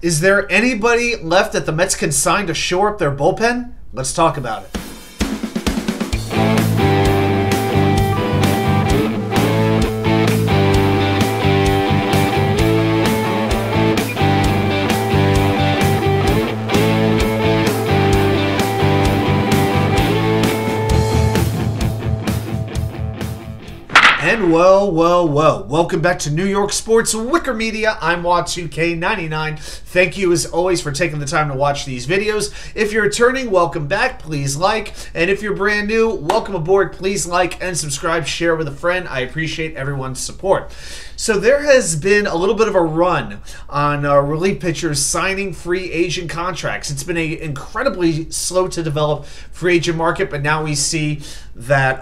Is there anybody left that the Mets can sign to shore up their bullpen? Let's talk about it. And well, welcome back to New York Sports WickerMedia. I'm Wa2K99. Thank you as always for taking the time to watch these videos. If you're returning, welcome back. Please like. And if you're brand new, welcome aboard. Please like and subscribe, share with a friend. I appreciate everyone's support. So there has been a little bit of a run on relief pitchers signing free agent contracts. It's been an incredibly slow to develop free agent market, but now we see that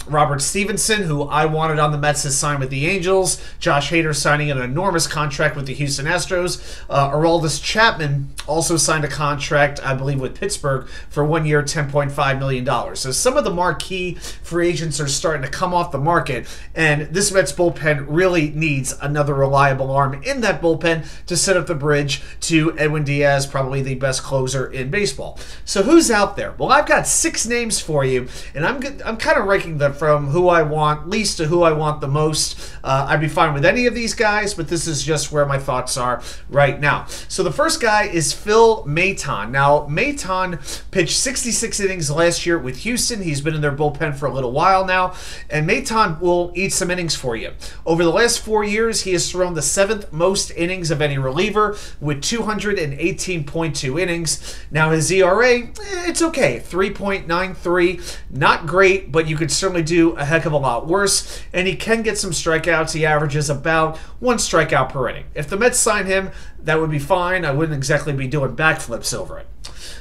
Robert Stephenson, who I wanted on the Mets, has signed with the Angels. Josh Hader signing an enormous contract with the Houston Astros. Aroldis Chapman also signed a contract, I believe, with Pittsburgh for 1 year, $10.5 million. So some of the marquee free agents are starting to come off the market, and this Mets bullpen really needs another reliable arm in that bullpen to set up the bridge to edwindiaz, probably the best closer in baseball. So who's out there? Well, I've got 6 names for you, and I'm kind of ranking them from who I want least to who I want the most. I'd be fine with any of these guys, but this is just where my thoughts are right now. So the first guy is philmaton. Now, Maton pitched 66 innings last year with Houston. He's been in their bullpen for a little while now, and Maton will eat some innings for you. Over the last 4 years, he has thrown the 7th most innings of any reliever with 218.2 innings. Now, his ERA, it's okay, 3.93. Not great, but you could certainly do a heck of a lot worse, and he can get some strikeouts. He averages about 1 strikeout per inning. If the Mets sign him, that would be fine. I wouldn't exactly be doing backflips over it.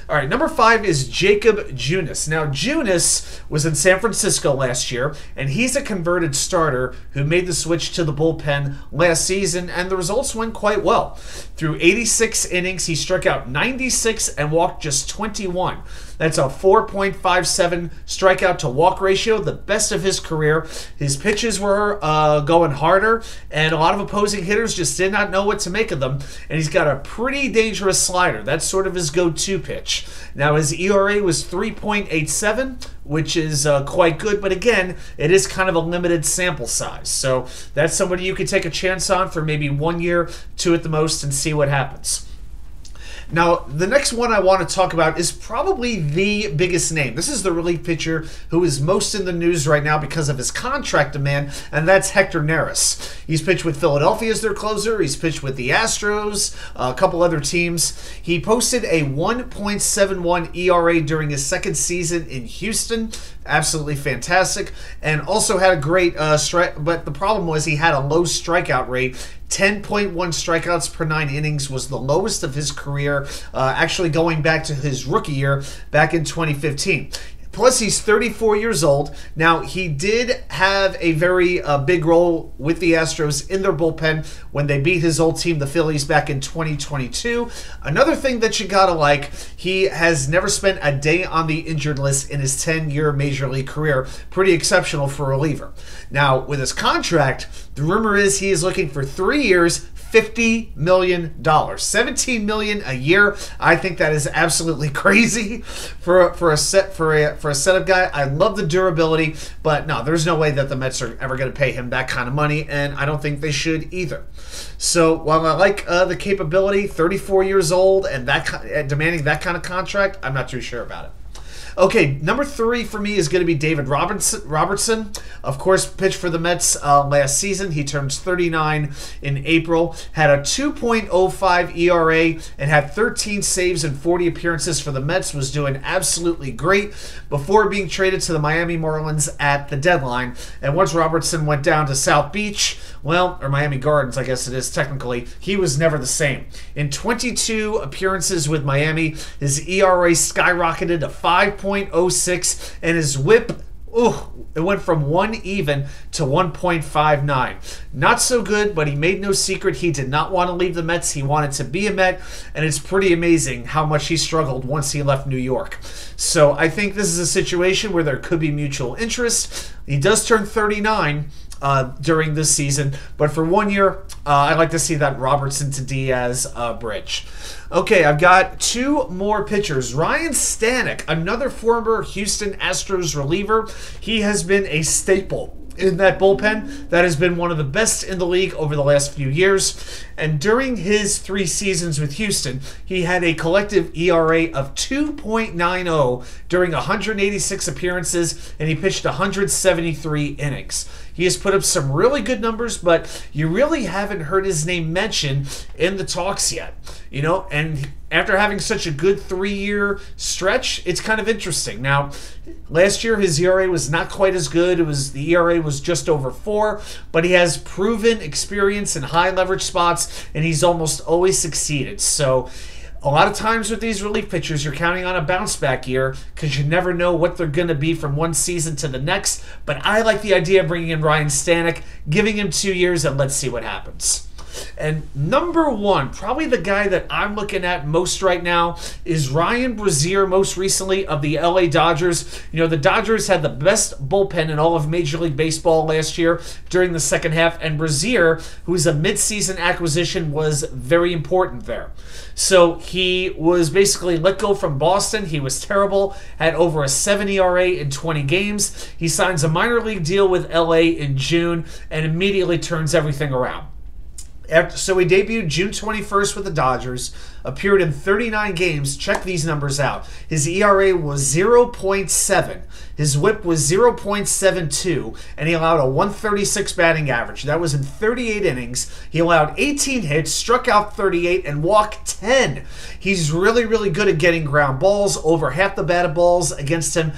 All right, number 5 is jakobjunis. Now, Junis was in San Francisco last year, and he's a converted starter who made the switch to the bullpen last season, and the results went quite well. Through 86 innings, he struck out 96 and walked just 21. That's a 4.57 strikeout to walk ratio, the best of his career. His pitches were going harder, and a lot of opposing hitters just did not know what to make of them, and he's got a pretty dangerous slider. That's sort of his go-to pitch. Now, his ERA was 3.87, which is quite good, but again, it is kind of a limited sample size. So that's somebody you could take a chance on for maybe 1 year, 2 at the most, and see what happens. Now, the next one I want to talk about is probably the biggest name. This is the relief pitcher who is most in the news right now because of his contract demand, and that's hectorneris. He's pitched with Philadelphia as their closer. He's pitched with the Astros, a couple other teams. He posted a 1.71 ERA during his 2nd season in Houston. Absolutely fantastic. And also had a great strike, but the problem was he had a low strikeout rate. 10.1 strikeouts per 9 innings was the lowest of his career, actually going back to his rookie year back in 2015. Plus, he's 34 years old. Now, he did have a very big role with the Astros in their bullpen when they beat his old team, the Phillies, back in 2022. Another thing that you gotta like, he has never spent a day on the injured list in his 10-year Major League career. Pretty exceptional for a reliever. Now, with his contract, the rumor is he is looking for 3 years, $50 million, $17 million a year. I think that is absolutely crazy for a setup guy. I love the durability, but no, there's no way that the Mets are ever going to pay him that kind of money, and I don't think they should either. So while I like the capability, 34 years old and demanding that kind of contract, I'm not too sure about it. Okay, number 3 for me is going to be David Robertson. Of course, pitched for the Mets last season. He turns 39 in April. Had a 2.05 ERA and had 13 saves and 40 appearances for the Mets. Was doing absolutely great before being traded to the Miami Marlins at the deadline. And once Robertson went down to South Beach, well, or Miami Gardens, I guess it is technically, he was never the same. In 22 appearances with Miami, his ERA skyrocketed to 5.06, and his WHIP, it went from 1 even to 1.59. Not so good, but he made no secret he did not want to leave the Mets. He wanted to be a Met, and it's pretty amazing how much he struggled once he left New York. So I think this is a situation where there could be mutual interest. He does turn 39 during this season, but for 1 year, I like to see that Robertson to Diaz bridge. Okay, I've got two more pitchers. Ryanstanek, another former Houston Astros reliever. He has been a staple in that bullpen. That has been one of the best in the league over the last few years. And during his 3 seasons with Houston, he had a collective ERA of 2.90 during 186 appearances, and he pitched 173 innings. He has put up some really good numbers, but you really haven't heard his name mentioned in the talks yet. You know, and after having such a good 3-year stretch, it's kind of interesting. Now, last year his ERA was not quite as good. The ERA was just over 4, but he has proven experience in high leverage spots, and he's almost always succeeded. So a lot of times with these relief pitchers, you're counting on a bounce back year because you never know what they're going to be from one season to the next. But I like the idea of bringing in Ryanstanek, giving him 2 years, and let's see what happens. And number 1, probably the guy that I'm looking at most right now, is Ryanbrasier, most recently of the LA Dodgers. You know, the Dodgers had the best bullpen in all of Major League Baseball last year during the second half, and Brasier, who is a midseason acquisition, was very important there. So he was basically let go from Boston. He was terrible, had over a 7 ERA in 20 games. He signs a minor league deal with LA in June and immediately turns everything around. So he debuted June 21st with the Dodgers, appeared in 39 games. Check these numbers out. His ERA was 0.7. His whip was 0.72, and he allowed a 136 batting average. That was in 38 innings. He allowed 18 hits, struck out 38, and walked 10. He's really, really good at getting ground balls. Over half the batted balls against him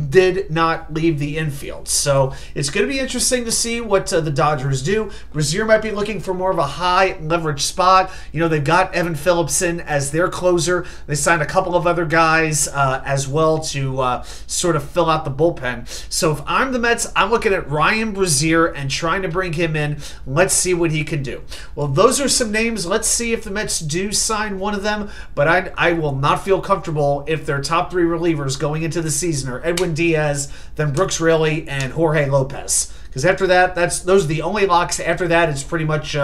did not leave the infield. So it's going to be interesting to see what the Dodgers do. Brasier might be looking for more of a high leverage spot. You know, they've got Evan Philipson as their closer. They signed a couple of other guys as well to sort of fill out the bullpen. So if I'm the Mets, I'm looking at Ryanbrasier and trying to bring him in. Let's see what he can do. Well, those are some names. Let's see if the Mets do sign one of them, but I will not feel comfortable if their top 3 relievers going into the season are Edwin Diaz, then Brooks Raley, and Jorge Lopez. Because after that, those are the only locks. After that, it's pretty much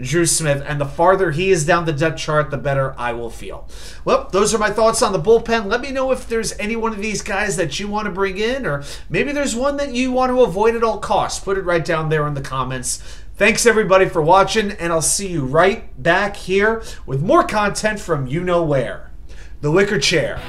Drew Smith. And the farther he is down the depth chart, the better I will feel. Well, those are my thoughts on the bullpen. Let me know if there's any one of these guys that you want to bring in, or maybe there's one that you want to avoid at all costs. Put it right down there in the comments. Thanks, everybody, for watching, and I'll see you right back here with more content from you know where. The Wicker Chair.